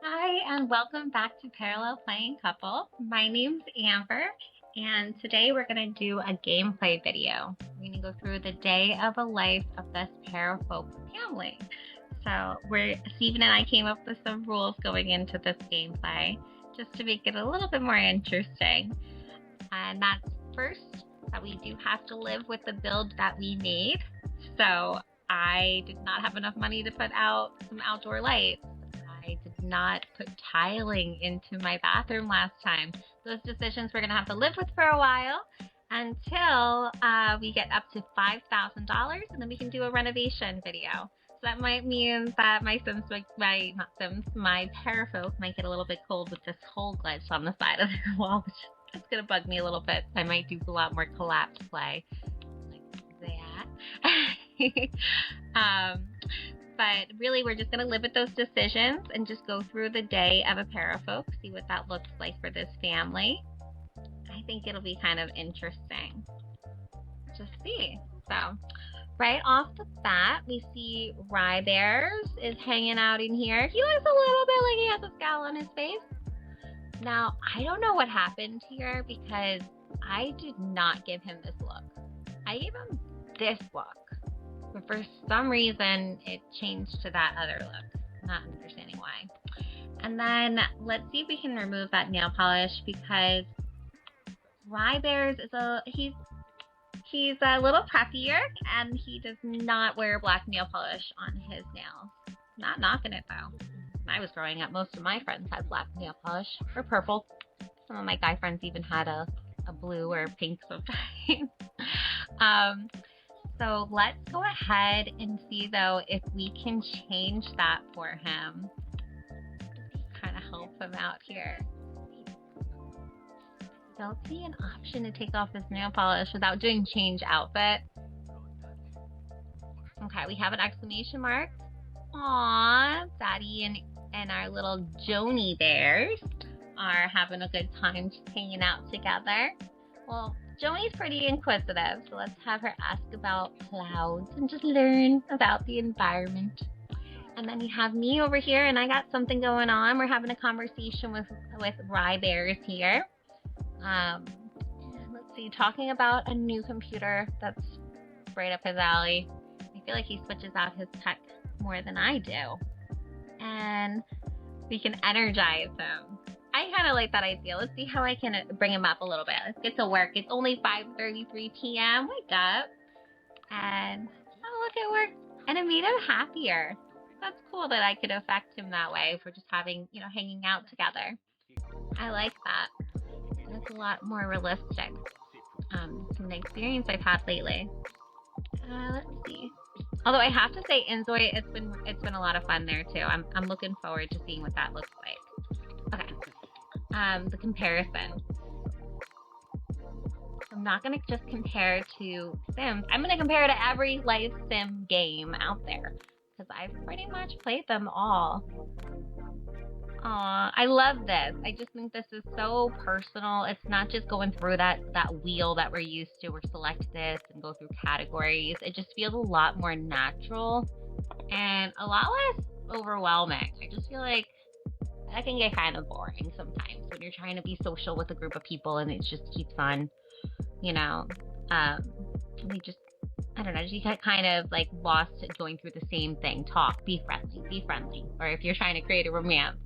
Hi, and welcome back to Parallel Playing Couple. My name's Amber, and today we're going to do a gameplay video. We're going to go through the day of a life of this pair of folks family. So Steven and I came up with some rules going into this gameplay just to make it a little bit more interesting. And that's first, that we do have to live with the build that we made. So I did not have enough money to put out some outdoor lights. I did not put tiling into my bathroom last time. Those decisions we're going to have to live with for a while until we get up to $5,000, and then we can do a renovation video. So that might mean that my parafolk might get a little bit cold with this hole glitch on the side of their wall, which is going to bug me a little bit. I might do a lot more collapse play like that. But really, we're just going to live with those decisions and just go through the day of a pair of folks, see what that looks like for this family. I think it'll be kind of interesting. Just see. So, right off the bat, we see Rye Bears is hanging out in here. He looks a little bit like he has a scowl on his face. Now, I don't know what happened here because I did not give him this look. I gave him this look. But for some reason, it changed to that other look. Not understanding why. And then let's see if we can remove that nail polish because Rye Bears is he's a little preppier and he does not wear black nail polish on his nails. Not knocking it though. When I was growing up, most of my friends had black nail polish or purple. Some of my guy friends even had a blue or pink sometimes. So let's go ahead and see though if we can change that for him. Kind of help him out here. Don't see an option to take off his nail polish without doing change outfit. Okay, we have an exclamation mark. Aww, Daddy and our little Joni bears are having a good time just hanging out together. Well, Joni's pretty inquisitive, so let's have her ask about clouds and just learn about the environment. And then you have me over here, and I got something going on. We're having a conversation with Rye Bears here. Let's see, talking about a new computer that's right up his alley. I feel like he switches out his tech more than I do. And we can energize him. I kind of like that idea. Let's see how I can bring him up a little bit. Let's get to work. It's only 5:33 p.m. Wake up. And oh, look, it worked. And it made him happier. That's cool that I could affect him that way for just having, hanging out together. I like that. It's a lot more realistic. From the experience I've had lately. Let's see. Although I have to say, Inzoy, it's been a lot of fun there too. I'm looking forward to seeing what that looks like. Okay. The comparison. I'm not going to just compare to Sims. I'm going to compare to every life sim game out there because I've pretty much played them all. Aw, I love this. I just think this is so personal. It's not just going through that wheel that we're used to or select this and go through categories. It just feels a lot more natural and a lot less overwhelming. I just feel like that can get kind of boring sometimes when you're trying to be social with a group of people and it just keeps on, I don't know, you get kind of like lost going through the same thing. Talk, be friendly. Or if you're trying to create a romance,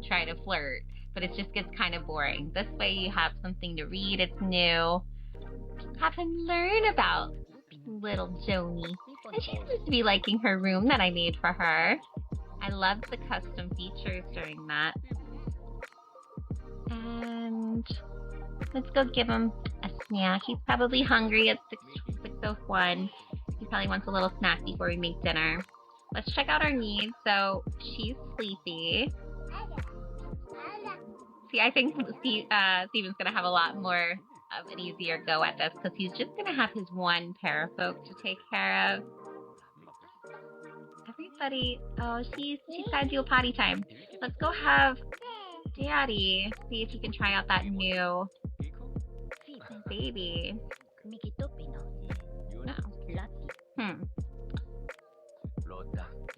try to flirt. But it just gets kind of boring. This way you have something to read, it's new. Have him learn about little Joni. And she seems to be liking her room that I made for her. I loved the custom features during that. And let's go give him a snack. He's probably hungry at 6:01. He probably wants a little snack before we make dinner. Let's check out our needs. So she's sleepy. See, I think Steven's going to have a lot more of an easier go at this because he's just going to have his one pair of folks to take care of. Everybody, oh, she's got to do a potty time. Let's go have Daddy see if he can try out that new baby. No.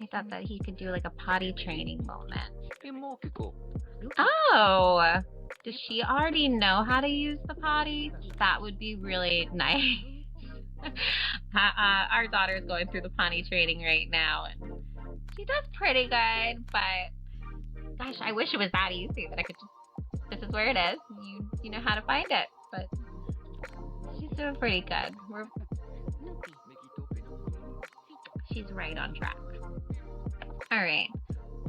I thought that he could do like a potty training moment. もう結構 Oh, does she already know how to use the potty? That would be really nice. Our daughter's going through the potty training right now, and she does pretty good, but gosh, I wish it was that easy that I could just, this is where it is, you know how to find it, but she's doing pretty good. She's right on track. Alright.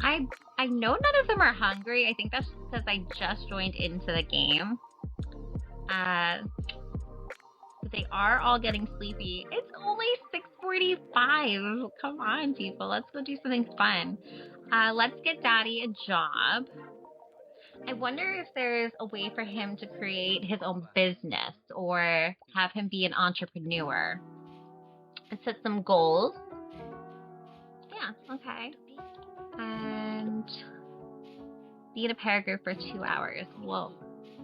I know none of them are hungry. I think that's because I just joined into the game. But they are all getting sleepy. It's only 6:45. Come on, people. Let's go do something fun. Let's get Daddy a job. I wonder if there's a way for him to create his own business or have him be an entrepreneur. And set some goals. Yeah, okay. And be in a pair group for 2 hours. Whoa.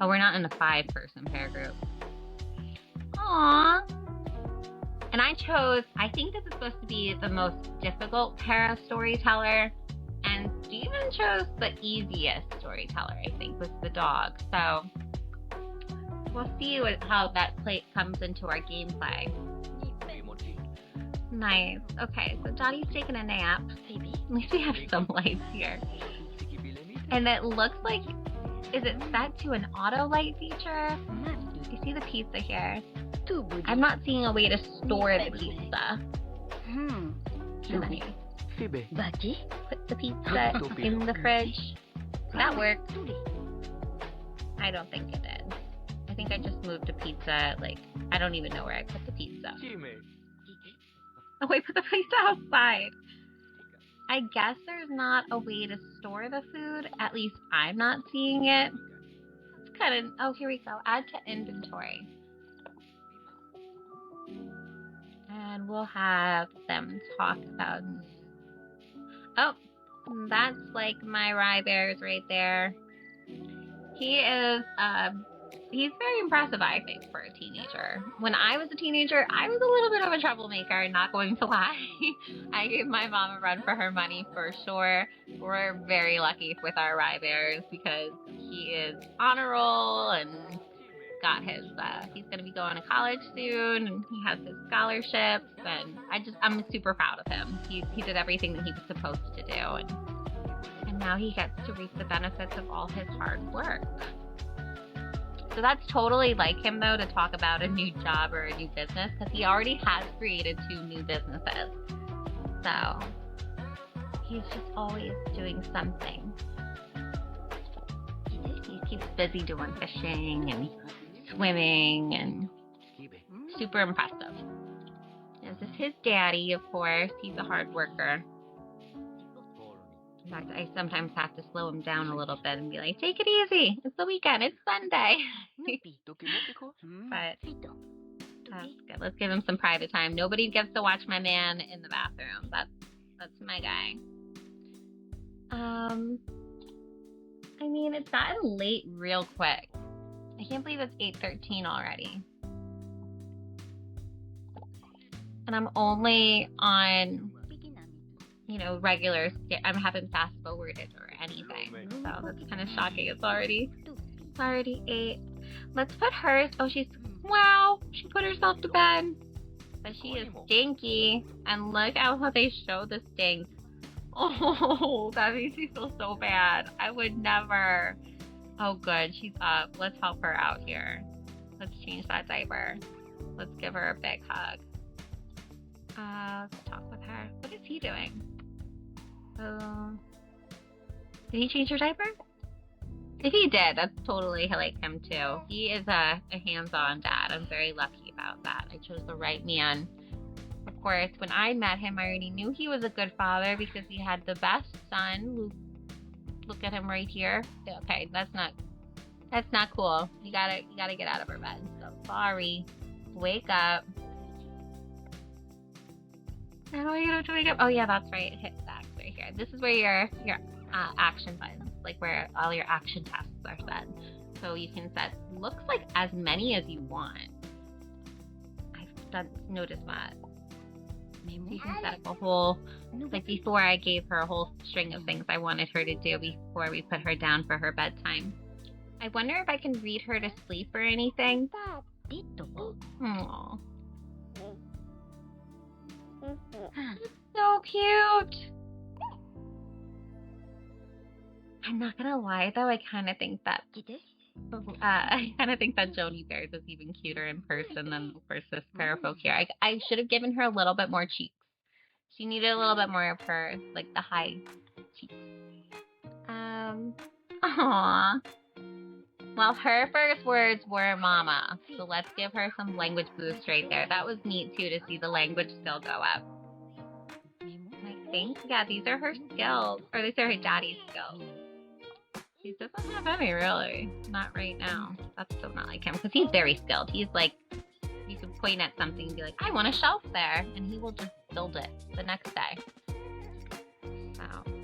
Oh, we're not in a 5-person pair group. Aww. And I think this is supposed to be the most difficult para storyteller. And Steven chose the easiest storyteller, I think, with the dog. So we'll see how that comes into our gameplay. Nice. Okay, so Daddy's taking a nap. At least we have some lights here. And it looks like, is it set to an auto light feature? You see the pizza here. I'm not seeing a way to store the pizza. Nice. Put the pizza in the fridge. That worked. I don't think it did. I think I just moved the pizza, like, I don't even know where I put the pizza. Oh, I put the pizza outside. I guess there's not a way to store the food. At least I'm not seeing it. It's kind of, oh, here we go. Add to inventory. And we'll have them talk about, oh, that's like my rye bears right there. He is, he's very impressive, I think, for a teenager. When I was a teenager, I was a little bit of a troublemaker, not going to lie. I gave my mom a run for her money for sure. We're very lucky with our rye bears because he is honor roll and got his, he's going to be going to college soon, and he has his scholarships, and I'm super proud of him. He did everything that he was supposed to do, and now he gets to reap the benefits of all his hard work. So that's totally like him, though, to talk about a new job or a new business, because he already has created 2 new businesses. So he's just always doing something. He keeps busy doing fishing and swimming, and super impressive. This is his daddy, of course. He's a hard worker. In fact, I sometimes have to slow him down a little bit and be like, take it easy. It's the weekend. It's Sunday. But that's good. Let's give him some private time. Nobody gets to watch my man in the bathroom. That's my guy. I mean, it's gotten late real quick. I can't believe it's 8:13 already. And I'm only on, regular, I haven't fast forwarded or anything. So that's kind of shocking. It's already 8. Let's put hers, wow, she put herself to bed. But she is stinky. And look at how they show the stink. Oh, that makes me feel so bad. I would never. Oh, good. She's up. Let's help her out here. Let's change that diaper. Let's give her a big hug. Let's talk with her. What is he doing? Did he change her diaper? If he did, that's totally like him too. He is a hands-on dad. I'm very lucky about that. I chose the right man. Of course, when I met him, I already knew he was a good father because he had the best son. Look at him right here. Okay, that's not cool. You gotta get out of her bed. So sorry. Wake up. I don't know to wake up. Oh yeah, that's right. Hit that right here. This is where your action buttons, like where all your action tasks are set. So you can set, looks like as many as you want. I've noticed that. You can set up a whole, like before I gave her a whole string of things I wanted her to do before we put her down for her bedtime. I wonder if I can read her to sleep or anything. Aww. So cute! I'm not gonna lie though, I kind of think that Joni Bears is even cuter in person than of course this pair of folk here. I should have given her a little bit more cheeks. She needed a little bit more of her, like the high cheeks. Aww. Well, her first words were mama, so let's give her some language boost right there. That was neat too to see the language skill go up. I think, yeah, these are her skills, or these are her daddy's skills. He doesn't have any, really. Not right now. That's still not like him, because he's very skilled. He's like, you can point at something and be like, I want a shelf there, and he will just build it the next day. So,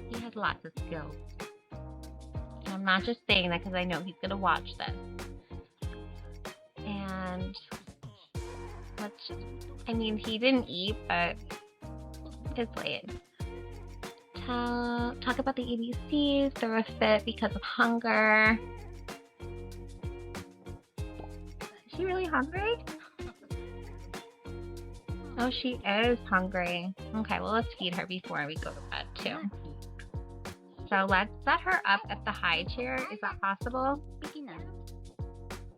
he has lots of skills. And I'm not just saying that because I know he's going to watch this. And, let's just, I mean, he didn't eat, but it's late. Talk about the ABCs, throw a fit because of hunger. Is she really hungry? Oh, she is hungry. Okay, well, let's feed her before we go to bed, too. So let's set her up at the high chair. Is that possible?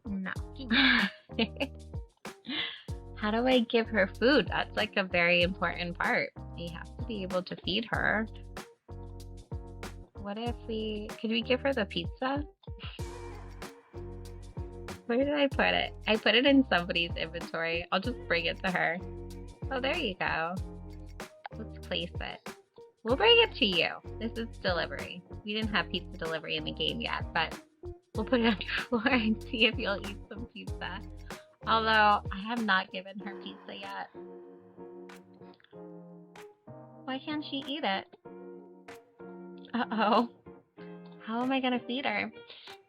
No. How do I give her food? That's like a very important part. You have to be able to feed her. What if could we give her the pizza? Where did I put it? I put it in somebody's inventory. I'll just bring it to her. Oh, there you go. Let's place it. We'll bring it to you. This is delivery. We didn't have pizza delivery in the game yet, but we'll put it on your floor and see if you'll eat some pizza. Although, I have not given her pizza yet. Why can't she eat it? Uh-oh. How am I gonna feed her?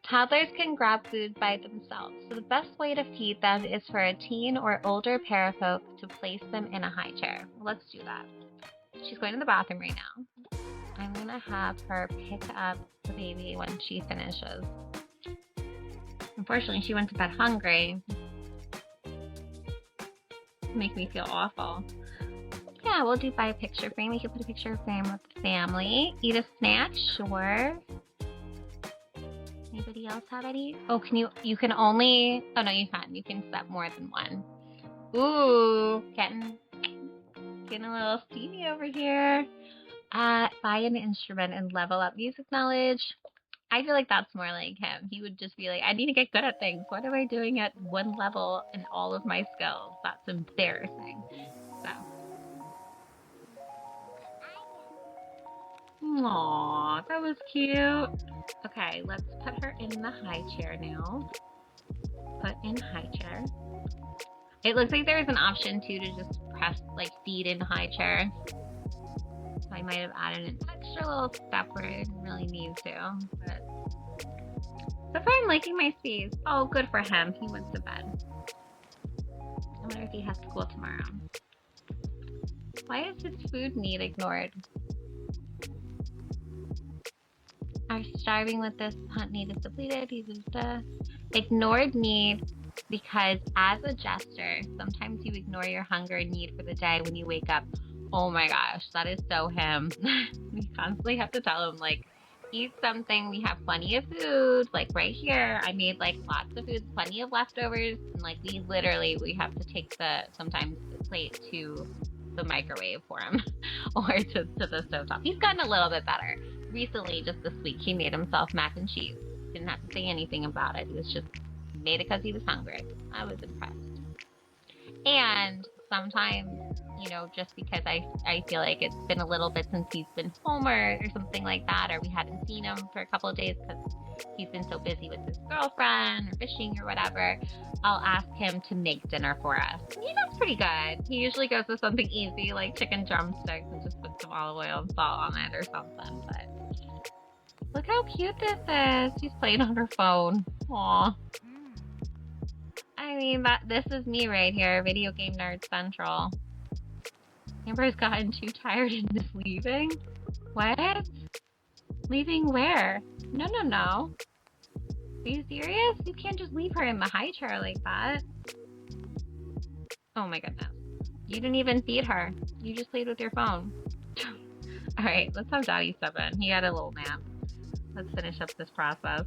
Toddlers can grab food by themselves, so the best way to feed them is for a teen or older pair of folk to place them in a high chair. Let's do that. She's going to the bathroom right now. I'm gonna have her pick up the baby when she finishes. Unfortunately, she went to bed hungry. Make me feel awful. Yeah, we'll do by a picture frame. We can put a picture frame with the family. Eat a snack? Sure. Anybody else have any? Oh, you can only, oh no, you can. You can set more than one. Ooh, getting a little steamy over here. Buy an instrument and level up music knowledge. I feel like that's more like him. He would just be like, I need to get good at things. What am I doing at one level in all of my skills? That's embarrassing. So. Aww, that was cute. Okay, let's put her in the high chair now. Put in high chair. It looks like there's an option too to just press like feed in high chair. So I might have added an extra little step where I didn't really need to. But so far I'm liking my space. Oh, good for him. He went to bed. I wonder if he has school tomorrow. Why is his food need ignored? Our starving with this hunt need is depleted. Ignored need because as a jester, sometimes you ignore your hunger and need for the day when you wake up. Oh my gosh, that is so him. We constantly have to tell him, like, eat something. We have plenty of food. Like right here, I made like lots of food, plenty of leftovers. And like we have to take sometimes the plate to the microwave for him or to the stovetop. He's gotten a little bit better. Recently, just this week, he made himself mac and cheese. Didn't have to say anything about it. He was just made it because he was hungry. I was impressed. And sometimes, you know, just because I feel like it's been a little bit since he's been home or something like that, or we hadn't seen him for a couple of days because he's been so busy with his girlfriend or fishing or whatever, I'll ask him to make dinner for us. He does pretty good. He usually goes with something easy like chicken drumsticks and just put some olive oil and salt on it or something. But look how cute this is. She's playing on her phone. Aw. I mean, this is me right here, Video Game Nerd Central. Amber's gotten too tired and is leaving? What? Leaving where? No, no, no. Are you serious? You can't just leave her in the high chair like that. Oh my goodness. You didn't even feed her. You just played with your phone. Alright, let's have Daddy step in. He had a little nap. Let's finish up this process.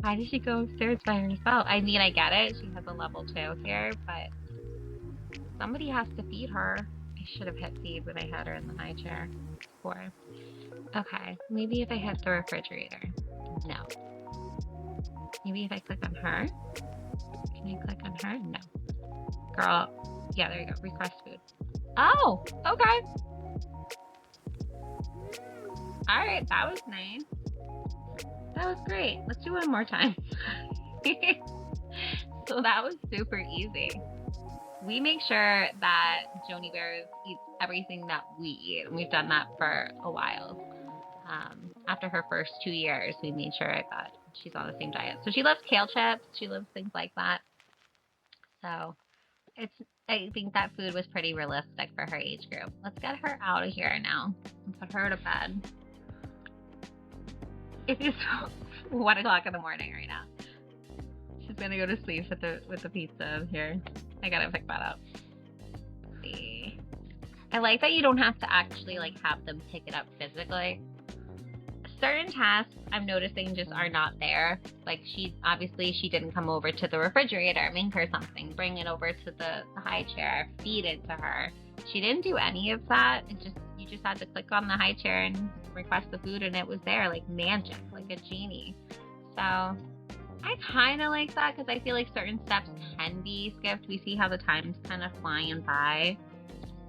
Why did she go upstairs by herself? I mean, I get it. She has a level 2 here, but somebody has to feed her. I should have hit feed when I had her in the high chair. Before. Okay, maybe if I hit the refrigerator. No. Maybe if I click on her. Can I click on her? No. Girl. Yeah, there you go. Request food. Oh, okay. Alright, that was nice. That was great. Let's do one more time. So that was super easy. We make sure that Joni Bears eats everything that we eat. And we've done that for a while. After her first 2 years, we made sure that she's on the same diet. So she loves kale chips. She loves things like that. So I think that food was pretty realistic for her age group. Let's get her out of here now and put her to bed. It is 1 o'clock in the morning right now. She's gonna go to sleep with the pizza here. I gotta pick that up. Let's see. I like that you don't have to actually have them pick it up physically. Certain tasks I'm noticing just are not there. Like she didn't come over to the refrigerator, make her something, bring it over to the high chair, feed it to her. She didn't do any of that. You just had to click on the high chair and request the food and it was there like magic, like a genie. So I kind of like that because I feel like certain steps can be skipped. We see how the time's kind of flying by.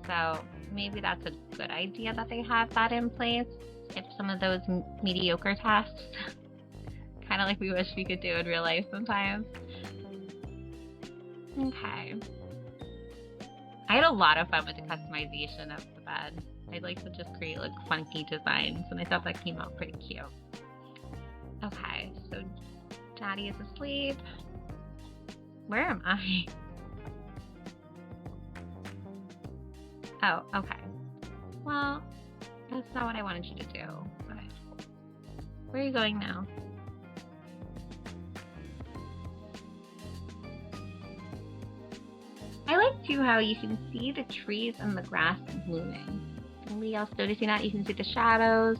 So maybe that's a good idea that they have that in place. Skip some of those mediocre tasks. Kind of like we wish we could do in real life sometimes. Okay. I had a lot of fun with the customization of the bed. I'd like to just create funky designs and I thought that came out pretty cute. Okay, so Daddy is asleep. Where am I? Oh, okay. Well, that's not what I wanted you to do, but where are you going now? I like too how you can see the trees and the grass moving. Anybody else noticing that? You can see the shadows.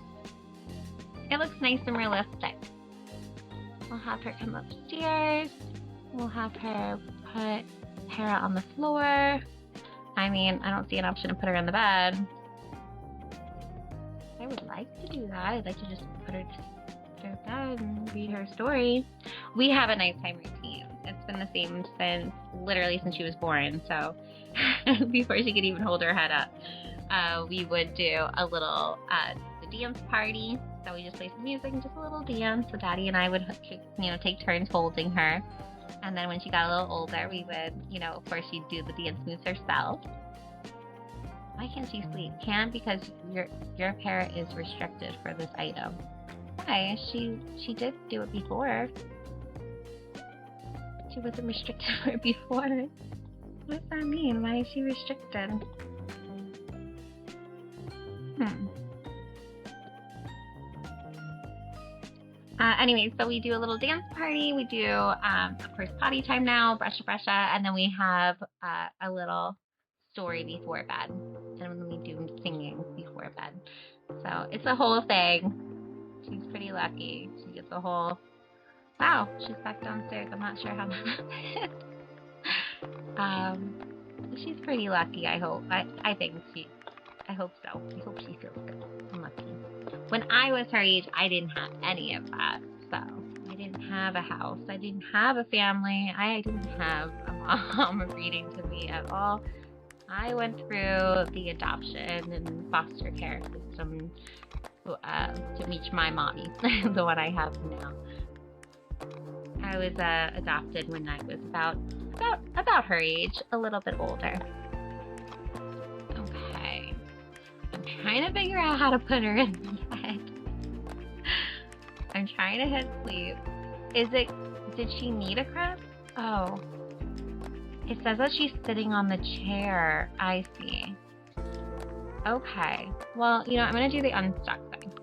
It looks nice and realistic. We'll have her come upstairs. We'll have her put Hera on the floor. I mean, I don't see an option to put her in the bed. I would like to do that. I'd like to just put her to bed and read her story. We have a nighttime routine. It's been the same literally since she was born. So before she could even hold her head up, we would do a little the dance party. So we just play some music and just a little dance. So Daddy and I would, take turns holding her. And then when she got a little older, we would, of course, she'd do the dance moves herself. Why can't she sleep? Can't because your parrot is restricted for this item. Why? She did do it before. She wasn't restricted for it before. What does that mean? Why is she restricted? Anyway, so we do a little dance party. We do, of course, potty time now, brusha, and then we have a little story before bed. And then we do singing before bed. So it's a whole thing. She's pretty lucky. She gets a whole... Wow, she's back downstairs. I'm not sure how that happened. She's pretty lucky, I hope. I hope so. I hope she feels good. I'm lucky. When I was her age, I didn't have any of that. So I didn't have a house. I didn't have a family. I didn't have a mom reading to me at all. I went through the adoption and foster care system to reach my mommy, the one I have now. I was adopted when I was about her age, a little bit older. Okay. I'm trying to figure out how to put her in bed. I'm trying to hit sleep. Did she need a crib? Oh. It says that she's sitting on the chair. I see. Okay. Well, you know, I'm going to do the unstuck thing.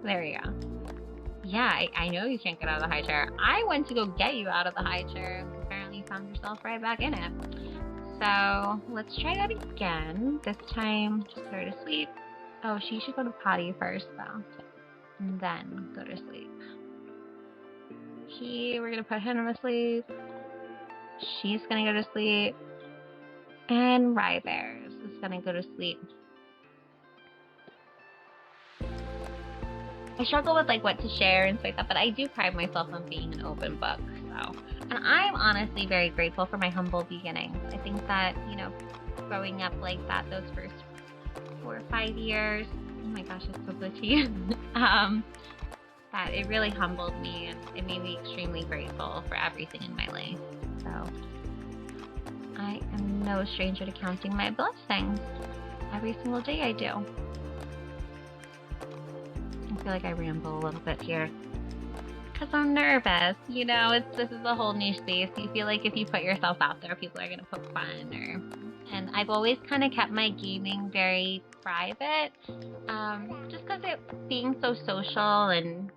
There we go. Yeah, I know you can't get out of the high chair. I went to go get you out of the high chair. Apparently you found yourself right back in it. So let's try that again. This time, just put her to sleep. Oh, she should go to potty first, though. And then go to sleep. We're going to put him to sleep. She's going to go to sleep. And Rye Bears is going to go to sleep. I struggle with like what to share and stuff like that, but I do pride myself on being an open book. So, and I'm honestly very grateful for my humble beginnings. I think that, you know, growing up like that, those first 4 or 5 years, oh my gosh, it's so good to you. That it really humbled me and it made me extremely grateful for everything in my life. So I am no stranger to counting my blessings. Every single day I do. I feel like I ramble a little bit here. Because I'm nervous. You know, this is a whole new space. You feel like if you put yourself out there, people are going to poke fun. And I've always kind of kept my gaming very private. Just because it being so social and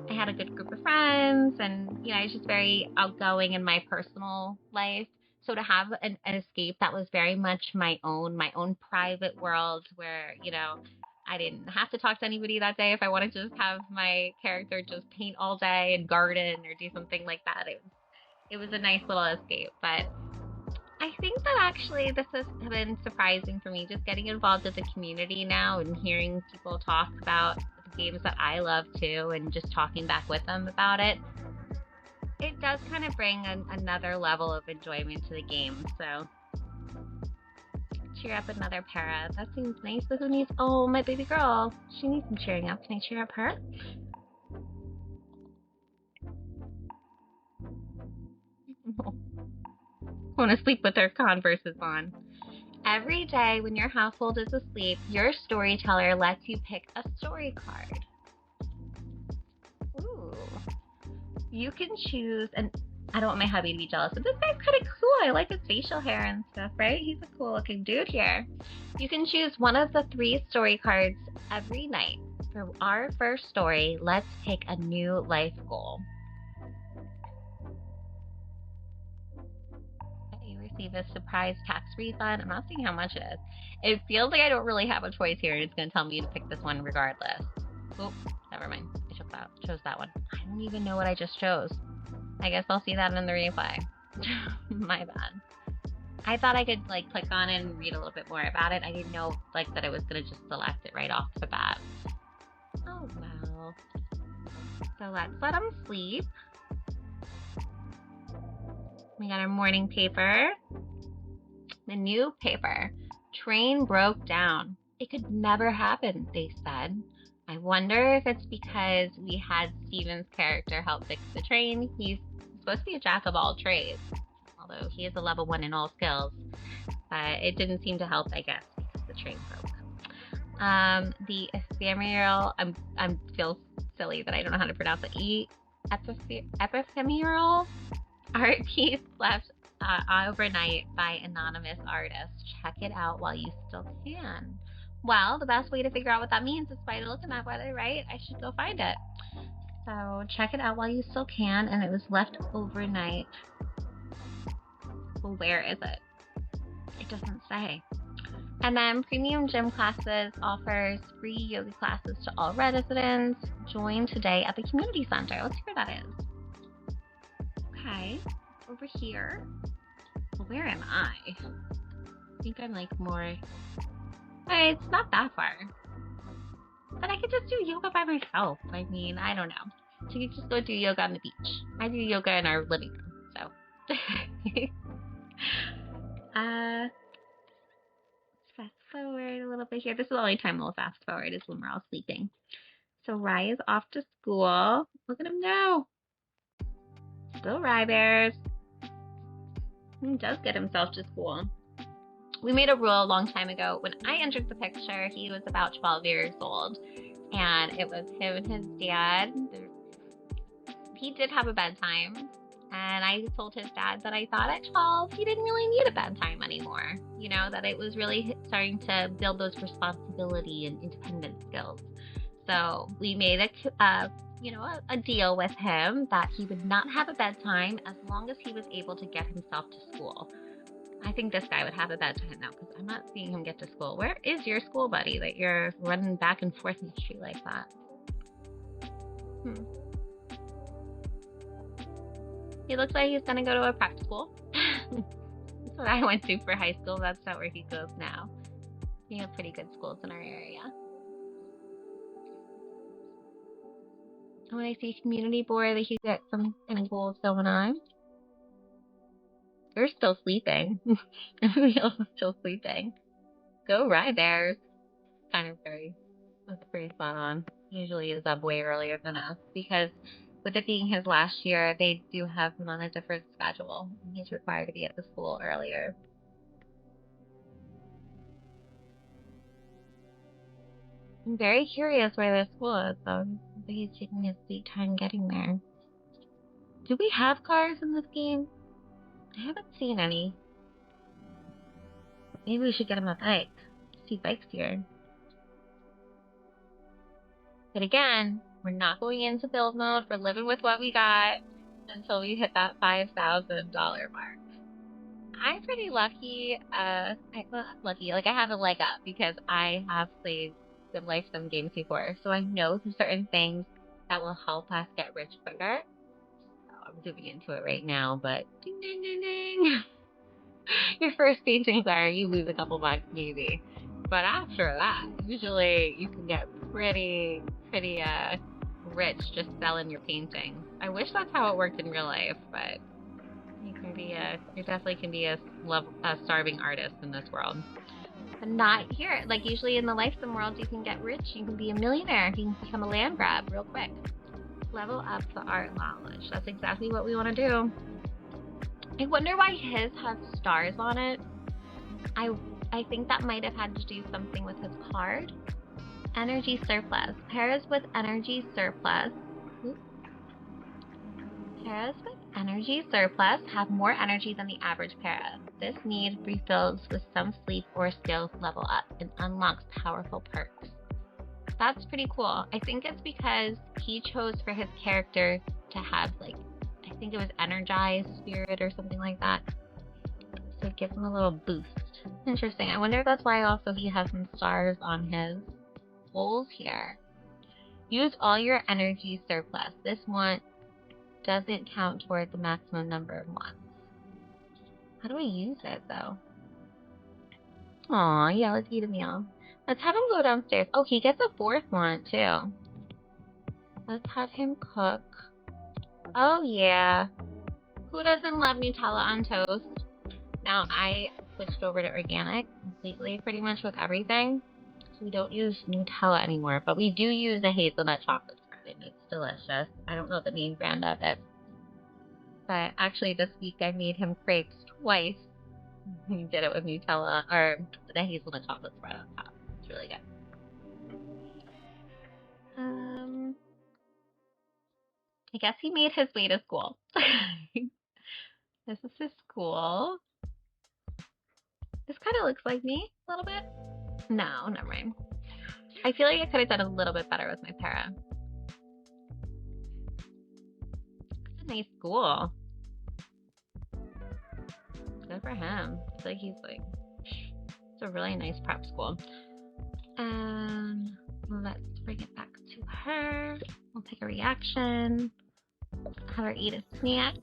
I had a good group of friends and, you know, I was just very outgoing in my personal life. So to have an escape that was very much my own private world where, you know, I didn't have to talk to anybody that day if I wanted to just have my character just paint all day and garden or do something like that. It was a nice little escape. But I think that actually this has been surprising for me, just getting involved with the community now and hearing people talk about the games that I love too and just talking back with them about it. It does kind of bring another level of enjoyment to the game. So cheer up another para. That seems nice. But who needs... Oh, my baby girl. She needs some cheering up. Can I cheer up her? Want to sleep with her Converses on. Every day when your household is asleep, your storyteller lets you pick a story card. Ooh. You can choose an... I don't want my hubby to be jealous, but this guy's kind of cool. I like his facial hair and stuff, right? He's a cool looking dude here. You can choose one of the 3 story cards every night. For our first story, let's pick a new life goal. You receive a surprise tax refund. I'm not seeing how much it is. It feels like I don't really have a choice here, and it's going to tell me to pick this one regardless. Oh, never mind. I chose that one. I don't even know what I just chose. I guess I'll see that in the replay. My bad. I thought I could like click on it and read a little bit more about it. I didn't know like that I was gonna just select it right off the bat. Oh well. So let's let them sleep. We got our morning paper. The new paper. Train broke down. It could never happen, they said. I wonder if it's because we had Steven's character help fix the train. He's supposed to be a jack of all trades, although he is a level 1 in all skills. But it didn't seem to help, I guess, because the train broke. The ephemeral, I feel silly that I don't know how to pronounce it. Ephemeral art piece left overnight by anonymous artist. Check it out while you still can. Well, the best way to figure out what that means is by looking at whether, right? I should go find it. So check it out while you still can, and it was left overnight. Well, where is it? It doesn't say. And then Premium Gym Classes offers free yoga classes to all residents. Join today at the community center. Let's see where that is. Okay, over here. Well, where am I? I think I'm like more... It's not that far. But I could just do yoga by myself. I mean, I don't know. So you could just go do yoga on the beach. I do yoga in our living room, so. Fast forward a little bit here. This is the only time we'll fast forward is when we're all sleeping. So Rye is off to school. Look at him go. Still Rye Bears. He does get himself to school. We made a rule a long time ago. When I entered the picture, he was about 12 years old. And it was him and his dad. He did have a bedtime. And I told his dad that I thought at 12 he didn't really need a bedtime anymore. You know, that it was really starting to build those responsibility and independence skills. So we made a deal with him that he would not have a bedtime as long as he was able to get himself to school. I think this guy would have a bedtime now because I'm not seeing him get to school. Where is your school buddy that you're running back and forth in the street like that? He looks like he's gonna go to a prep school. That's what I went to for high school. That's not where he goes now. We have pretty good schools in our area. When I see community board, that he got some kind of goals going on. You're still sleeping. Everybody else is still sleeping. Go ride there. That's pretty spot on. Usually is up way earlier than us because with it being his last year, they do have him on a different schedule. He's required to be at the school earlier. I'm very curious where the school is, though. He's taking his sweet time getting there. Do we have cars in this game? I haven't seen any. Maybe we should get him a bike. See bikes here. But again, we're not going into build mode. We're living with what we got until we hit that $5,000 mark. I'm pretty lucky. Lucky. Like, I have a leg up because I have played Sim Life Sim games before. So I know certain things that will help us get rich quicker. So I'm zooming into it right now, but ding, ding, ding, ding. Your first paintings are, you lose a couple bucks maybe. But after that, usually you can get pretty rich just selling your paintings. I wish that's how it worked in real life, but you definitely can be a starving artist in this world. But not here. Like, usually in the life sim world, you can get rich. You can be a millionaire. You can become a land grab real quick. Level up the art knowledge. That's exactly what we want to do. I wonder why his has stars on it. I think that might have had to do something with his card. Energy surplus. Pairs with energy surplus. Pairs with energy surplus have more energy than the average para. This need refills with some sleep or skills level up and unlocks powerful perks. That's pretty cool. I think it's because he chose for his character to have, like, I think it was energized spirit or something like that. So it gives him a little boost. Interesting. I wonder if that's why also he has some stars on his goals here. Use all your energy surplus. This one doesn't count toward the maximum number of ones. How do I use it though? Aw, yeah, let's eat a meal. Let's have him go downstairs. Oh, he gets a fourth one too. Let's have him cook. Oh yeah. Who doesn't love Nutella on toast? Now I switched over to organic completely, pretty much with everything. So we don't use Nutella anymore, but we do use a hazelnut chocolate spread, and it's delicious. I don't know the name brand of it. But actually this week I made him crepes twice. He did it with Nutella, or the hazelnut chocolate spread on top. It's really good. I guess he made his way to school. This is his school. This kind of looks like me a little bit. No, never mind. I feel like I could have done a little bit better with my para. It's a nice school. Good for him. I feel like it's a really nice prep school. Let's bring it back to her. We'll take a reaction. Have her eat a snack.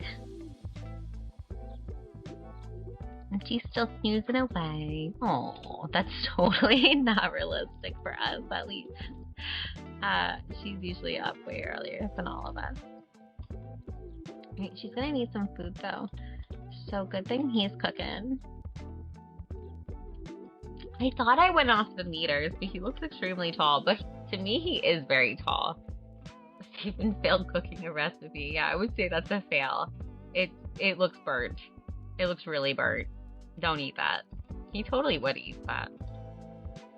And she's still snoozing away. Oh, that's totally not realistic for us, at least. She's usually up way earlier than all of us. Right, she's gonna need some food though. So good thing he's cooking. I thought I went off the meters, but he looks extremely tall. But to me, he is very tall. Stephen failed cooking a recipe. Yeah, I would say that's a fail. It looks burnt. It looks really burnt. Don't eat that. He totally would eat that.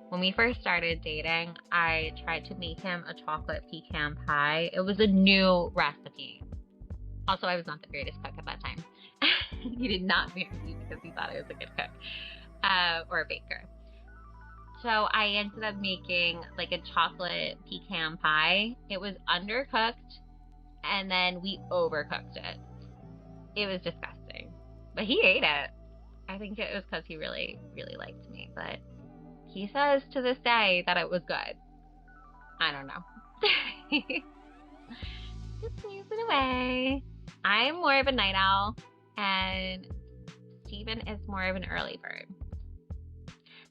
When we first started dating, I tried to make him a chocolate pecan pie. It was a new recipe. Also, I was not the greatest cook at that time. He did not marry me because he thought I was a good cook or a baker. So I ended up making like a chocolate pecan pie. It was undercooked, and then we overcooked it. It was disgusting, but he ate it. I think it was because he really, really liked me, but he says to this day that it was good. I don't know. Just snoozing away. I'm more of a night owl, and Steven is more of an early bird.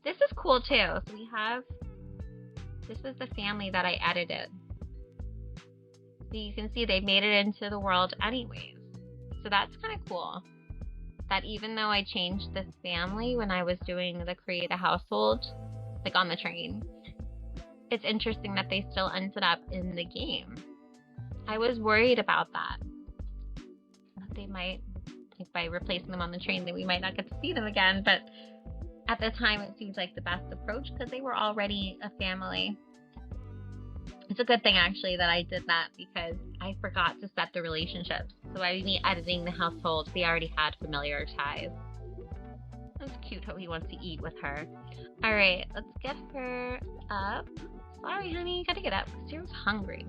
This is cool too. So we have, this is the family that I edited. So you can see they made it into the world anyways. So that's kind of cool. That even though I changed this family when I was doing the create a household, like on the train, it's interesting that they still ended up in the game. I was worried about that. They might, if by replacing them on the train, then we might not get to see them again, but at the time it seemed like the best approach because they were already a family. It's a good thing actually that I did that because I forgot to set the relationships. So by me editing the household, they already had familiar ties. That's cute how he wants to eat with her. Alright, let's get her up. Sorry honey, you gotta get up because you're hungry.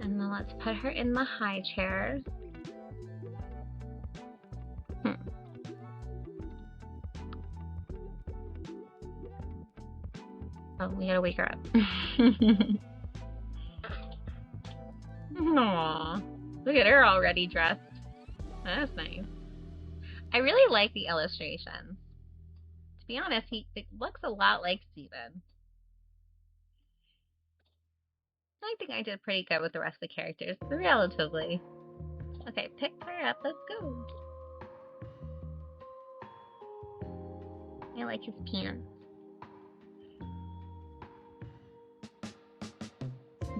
And then let's put her in the high chair. Oh, we gotta wake her up. Aww. Look at her already dressed. That's nice. I really like the illustrations. To be honest, it looks a lot like Steven. I think I did pretty good with the rest of the characters, relatively. Okay, pick her up, let's go. I like his pants.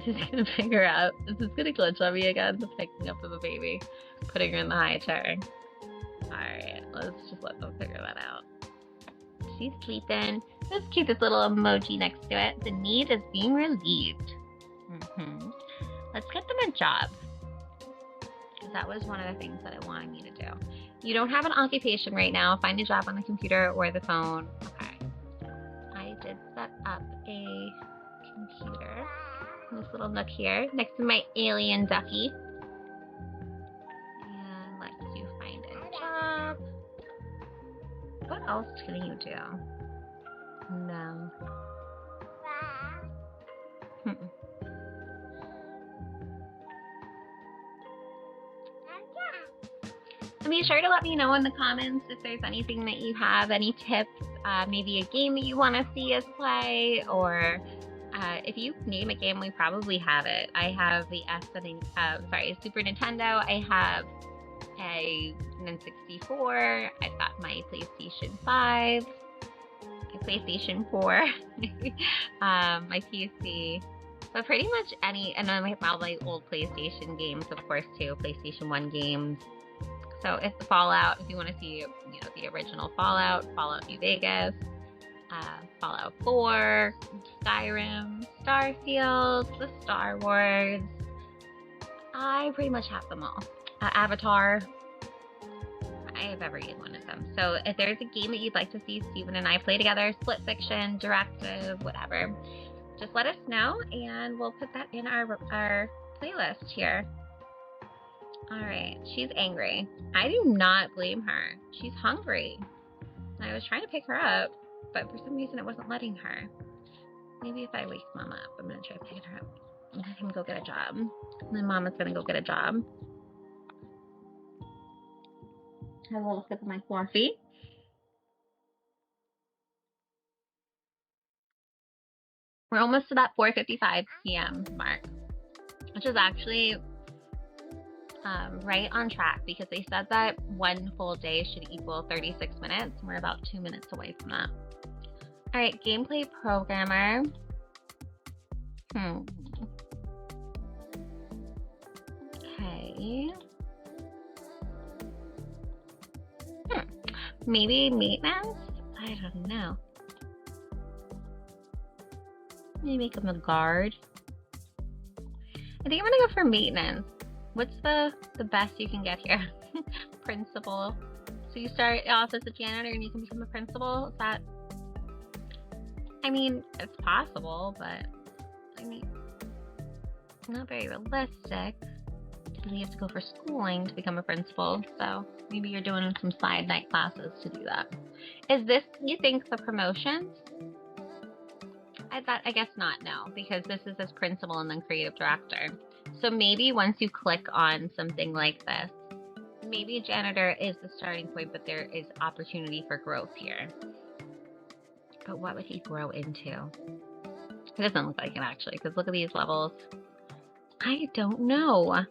She's gonna pick her up. This is gonna glitch on me again, the picking up of the baby. Putting her in the high chair. Alright, let's just let them figure that out. She's sleeping. Let's keep this little emoji next to it. The need is being relieved. Let's get them a job. Because that was one of the things that I wanted you to do. You don't have an occupation right now. Find a job on the computer or the phone. Okay. I did set up a computer. This little nook here, next to my alien ducky. And let's you find a job. What else can you do? No. And be sure to let me know in the comments if there's anything that you have, any tips, maybe a game that you want to see us play, or if you name a game, we probably have it. I have the Super Nintendo. I have a N64. I've got my PlayStation 5, my PlayStation 4, my PC. But pretty much any, and then I have all my old PlayStation games, of course, too. PlayStation 1 games. So if the Fallout, if you want to see, you know, the original Fallout New Vegas, Fallout 4, Skyrim, Starfield, the Star Wars. I pretty much have them all. Avatar. I have every one of them. So if there's a game that you'd like to see Steven and I play together, split fiction, directive, whatever, just let us know and we'll put that in our playlist here. Alright, she's angry. I do not blame her. She's hungry. I was trying to pick her up, but for some reason it wasn't letting her. Maybe if I wake Mama up, I'm gonna try to pick her up. And I can go get a job. And then Mama's gonna go get a job. Have a little sip of my coffee. We're almost to that 4:55 p.m. mark, which is actually right on track because they said that one full day should equal 36 minutes. And we're about 2 minutes away from that. All right, gameplay programmer. Okay. Maybe maintenance? I don't know. Maybe make him a guard. I think I'm gonna go for maintenance. What's the best you can get here? Principal. So you start off as a janitor and you can become a principal? Is that... I mean, it's possible, but I mean, not very realistic. You have to go for schooling to become a principal, so maybe you're doing some side night classes to do that. Is this, you think, the promotions? I guess not, no, because this is as principal and then creative director. So maybe once you click on something like this, maybe janitor is the starting point, but there is opportunity for growth here. But what would he grow into? It doesn't look like it, actually, because look at these levels. I don't know.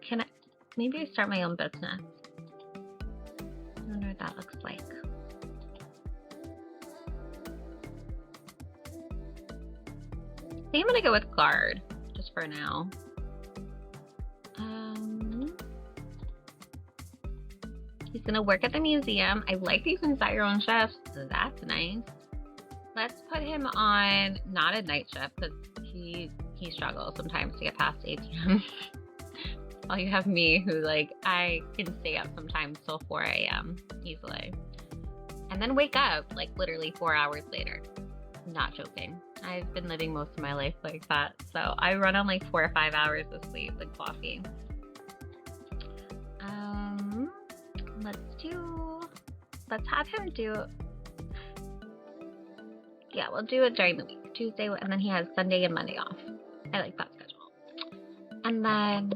Can I... Maybe I start my own business. I wonder what that looks like. I think I'm gonna go with guard, just for now. He's gonna work at the museum. I like that you can set your own shifts, so that's nice. Let's put him on not a night shift, because he struggles sometimes to get past 8 p.m. While you have me, who, like, I can stay up sometimes till 4 a.m. easily. And then wake up, like, literally 4 hours later. Not joking. I've been living most of my life like that. So I run on like 4 or 5 hours of sleep and coffee. Let's have him do, yeah, we'll do it during the week. Tuesday, and then he has Sunday and Monday off. I like that schedule. And then,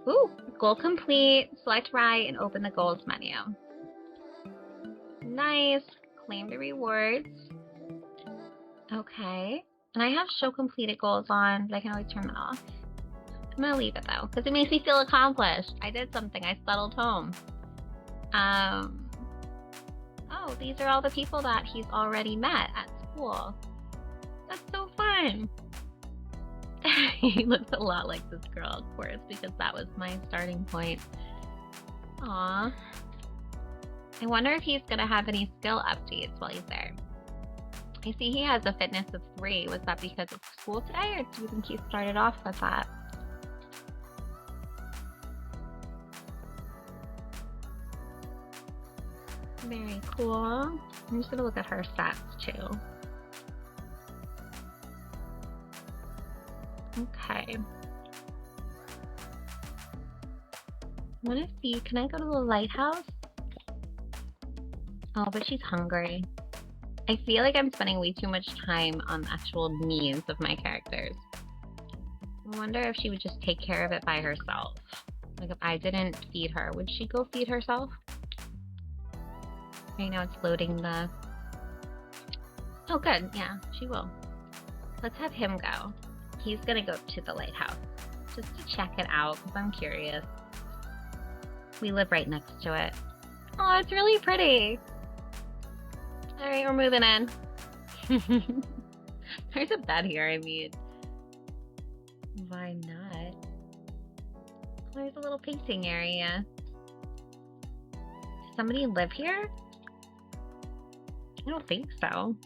ooh, goal complete, select right, and open the goals menu. Nice. Claim the rewards. Okay. And I have show completed goals on, but I can always turn that off. I'm gonna leave it though, because it makes me feel accomplished. I did something. I settled home. Oh, these are all the people that he's already met at school. That's so fun. He looks a lot like this girl, of course, because that was my starting point. Aw. I wonder if he's gonna have any skill updates while he's there. I see he has a fitness of 3. Was that because of school today, or do you think he started off with that? Very cool. I'm just gonna look at her stats too. Okay. I wanna see, can I go to the lighthouse? Oh, but she's hungry. I feel like I'm spending way too much time on the actual needs of my characters. I wonder if she would just take care of it by herself. Like if I didn't feed her, would she go feed herself? Right now it's loading the... Oh good, yeah, she will. Let's have him go. He's gonna go to the lighthouse just to check it out because I'm curious. We live right next to it. Oh, it's really pretty. Alright, we're moving in. There's a bed here, I mean. Why not? There's a little painting area. Does somebody live here? I don't think so.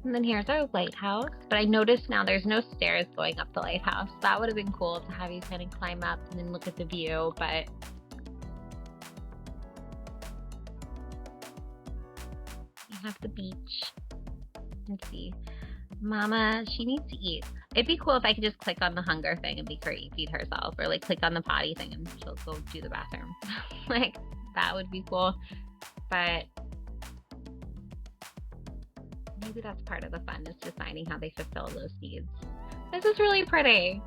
And then here's our lighthouse. But I noticed now there's no stairs going up the lighthouse. That would have been cool to have you kind of climb up and then look at the view, but... we have the beach. Let's see. Mama, she needs to eat. It'd be cool if I could just click on the hunger thing and make her feed herself, or like click on the potty thing and she'll go do the bathroom. Like, that would be cool. But maybe that's part of the fun, is deciding how they fulfill those needs. This is really pretty.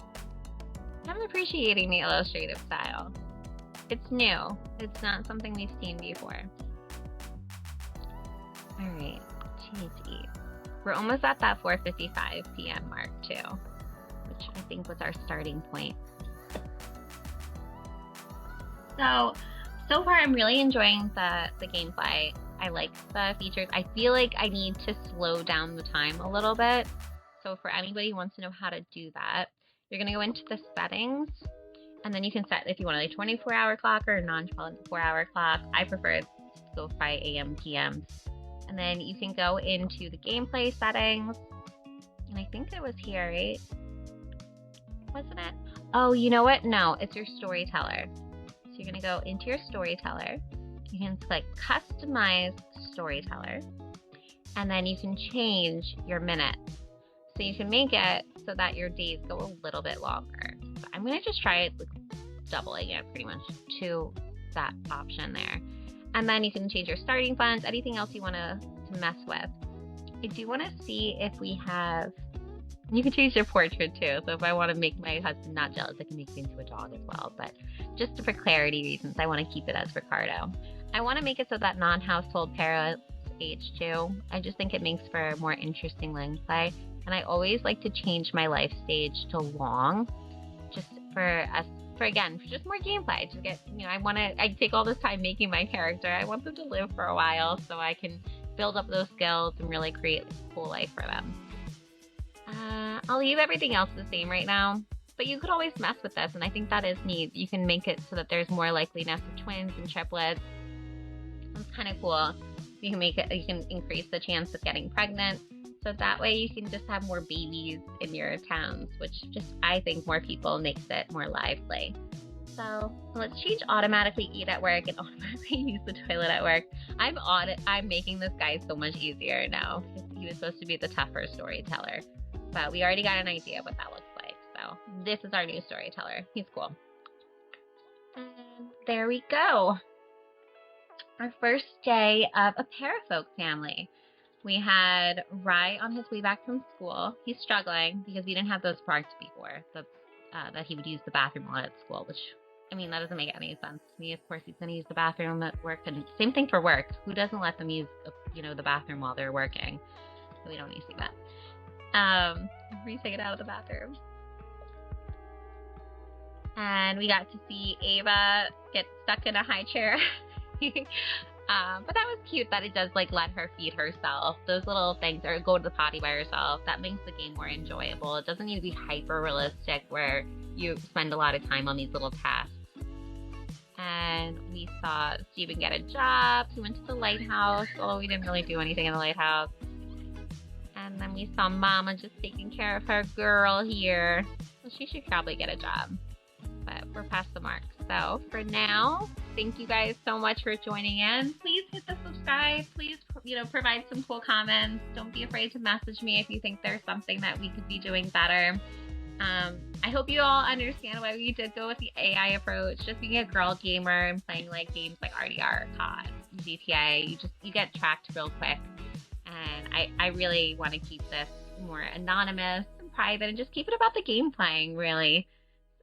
I'm appreciating the illustrative style. It's new. It's not something we've seen before. Alright, she needs to eat. We're almost at that 4:55 p.m. mark too, which I think was our starting point. So far I'm really enjoying the gameplay. I like the features. I feel like I need to slow down the time a little bit. So for anybody who wants to know how to do that, you're going to go into the settings, and then you can set if you want a 24-hour clock or a non-24-hour clock. I prefer to go 5 a.m. p.m. And then you can go into the gameplay settings, and I think it was here, right? Wasn't it? Oh, you know what? No, it's your Storyteller. So you're going to go into your Storyteller. You can click Customize Storyteller. And then you can change your minutes. So you can make it so that your days go a little bit longer. So I'm going to just try it with doubling it pretty much to that option there. And then you can change your starting funds, anything else you want to mess with. I do want to see if we have, you can change your portrait too. So if I want to make my husband not jealous, I can make it into a dog as well. But just for clarity reasons, I want to keep it as Ricardo. I want to make it so that non-household parents age too. I just think it makes for more interesting gameplay. And I always like to change my life stage to long, just for us, for just more gameplay. To get, I take all this time making my character. I want them to live for a while so I can build up those skills and really create a cool life for them. I'll leave everything else the same right now, but you could always mess with this, and I think that is neat. You can make it so that there's more likeliness of twins and triplets. It's kind of cool. You can make it, you can increase the chance of getting pregnant. So that way you can just have more babies in your towns, which just, I think, more people makes it more lively. So let's change automatically eat at work and automatically use the toilet at work. I'm making this guy so much easier now. He was supposed to be the tougher storyteller, but we already got an idea of what that looks like. So this is our new storyteller. He's cool. And there we go. Our first day of a Parafolk family. We had Rye on his way back from school. He's struggling because we didn't have those parked before, that he would use the bathroom while at school, which, I mean, that doesn't make any sense to me. Of course, he's going to use the bathroom at work, and same thing for work. Who doesn't let them use, the bathroom while they're working? So we don't need to see that. We take it out of the bathroom. And we got to see Ava get stuck in a high chair. But that was cute that it does let her feed herself. Those little things, or go to the potty by herself, that makes the game more enjoyable. It doesn't need to be hyper realistic where you spend a lot of time on these little tasks. And we saw Steven get a job. He went to the Lighthouse, although we didn't really do anything in the Lighthouse. And then we saw Mama just taking care of her girl here. Well, she should probably get a job, but we're past the mark. So for now, thank you guys so much for joining in. Please hit the subscribe. Please, provide some cool comments. Don't be afraid to message me if you think there's something that we could be doing better. I hope you all understand why we did go with the AI approach. Just being a girl gamer and playing games like RDR, COD, GTA, you get tracked real quick. And I really want to keep this more anonymous and private and just keep it about the game playing, really.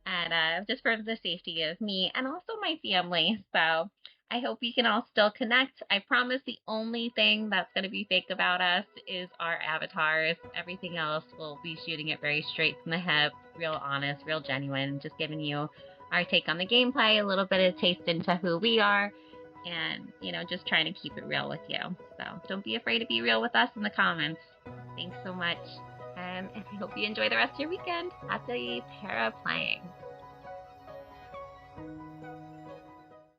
And just for the safety of me and also my family. So I hope we can all still connect. I promise the only thing that's going to be fake about us is our avatars. Everything else, we'll be shooting it very straight from the hip, real honest, real genuine, just giving you our take on the gameplay, a little bit of taste into who we are, and, just trying to keep it real with you. So don't be afraid to be real with us in the comments. Thanks so much. And I hope you enjoy the rest of your weekend. Happy para playing.